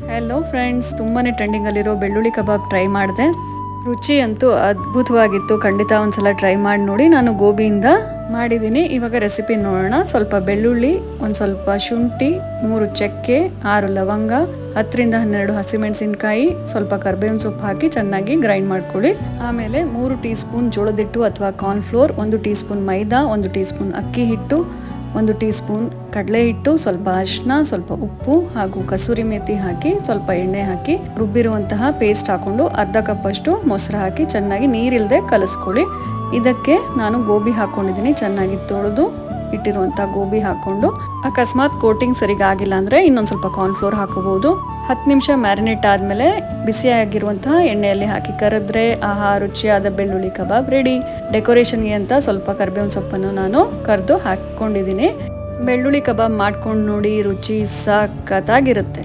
Hello friends, ತುಂಬಾ ಟ್ರೆಂಡಿಂಗಲ್ಲಿರೋ ಬೆಳ್ಳುಳ್ಳಿ ಕಬಾಬ್ try ಮಾಡಿದೆ. ರುಚಿ ಅಂತೂ ಅದ್ಭುತವಾಗಿತ್ತು. ಖಂಡಿತ ಒಂದ್ಸಲ ಟ್ರೈ ಮಾಡಿ ನೋಡಿ. ನಾನು ಗೋಬಿಯಿಂದ ಮಾಡಿದ್ದೀನಿ. ಇವಾಗ ರೆಸಿಪಿ ನೋಡೋಣ. ಸ್ವಲ್ಪ ಬೆಳ್ಳುಳ್ಳಿ, ಒಂದು ಸ್ವಲ್ಪ ಶುಂಠಿ, 3 ಚಕ್ಕೆ, 6 ಲವಂಗ, 10ರಿಂದ 12 ಹಸಿಮೆಣಸಿನಕಾಯಿ, ಸ್ವಲ್ಪ ಕರ್ಬೇವಿನ ಸೊಪ್ಪು ಹಾಕಿ ಚೆನ್ನಾಗಿ ಗ್ರೈಂಡ್ ಮಾಡ್ಕೊಳ್ಳಿ. ಆಮೇಲೆ 3 ಟೀ ಸ್ಪೂನ್ ಜೋಳದ ಹಿಟ್ಟು ಅಥವಾ ಕಾರ್ನ್ಫ್ಲೋರ್, 1 ಟೀ ಸ್ಪೂನ್ ಮೈದಾ, 1 ಟೀ ಸ್ಪೂನ್ ಅಕ್ಕಿ ಹಿಟ್ಟು, 1 ಟೀ ಸ್ಪೂನ್ ಕಡಲೆ ಹಿಟ್ಟು, ಸ್ವಲ್ಪ ಅರಿಶಿನ, ಸ್ವಲ್ಪ ಉಪ್ಪು ಹಾಗೂ ಕಸೂರಿ ಮೇಥಿ ಹಾಕಿ ಸ್ವಲ್ಪ ಎಣ್ಣೆ ಹಾಕಿ ರುಬ್ಬಿರುವಂತಹ ಪೇಸ್ಟ್ ಹಾಕೊಂಡು ಅರ್ಧ ಕಪ್ ಅಷ್ಟು ಮೊಸರು ಹಾಕಿ ಚೆನ್ನಾಗಿ ನೀರಿಲ್ಲದೆ ಕಲಿಸ್ಕೊಳ್ಳಿ. ಇದಕ್ಕೆ ನಾನು ಗೋಬಿ ಹಾಕೊಂಡಿದ್ದೀನಿ. ಚೆನ್ನಾಗಿ ತೊಳೆದು ಇಟ್ಟಿರುವಂಥ ಗೋಬಿ ಹಾಕೊಂಡು, ಅಕಸ್ಮಾತ್ ಕೋಟಿಂಗ್ ಸರಿಗಾಗಿಲ್ಲ ಅಂದರೆ ಇನ್ನೊಂದು ಸ್ವಲ್ಪ ಕಾರ್ನ್ಫ್ಲೋರ್ ಹಾಕೋಬಹುದು. 10 ನಿಮಿಷ ಮ್ಯಾರಿನೇಟ್ ಆದಮೇಲೆ ಬಿಸಿಯಾಗಿರುವಂತಹ ಎಣ್ಣೆಯಲ್ಲಿ ಹಾಕಿ ಕರೆದ್ರೆ ಆಹಾ, ರುಚಿಯಾದ ಬೆಳ್ಳುಳ್ಳಿ ಕಬಾಬ್ ರೆಡಿ. ಡೆಕೋರೇಷನ್ಗೆ ಅಂತ ಸ್ವಲ್ಪ ಕರಿಬೇವಿನ ಸೊಪ್ಪನ್ನು ನಾನು ಕರೆದು ಹಾಕ್ಕೊಂಡಿದ್ದೀನಿ. ಬೆಳ್ಳುಳ್ಳಿ ಕಬಾಬ್ ಮಾಡ್ಕೊಂಡು ನೋಡಿ, ರುಚಿ ಸಖತ್ತಾಗಿರುತ್ತೆ.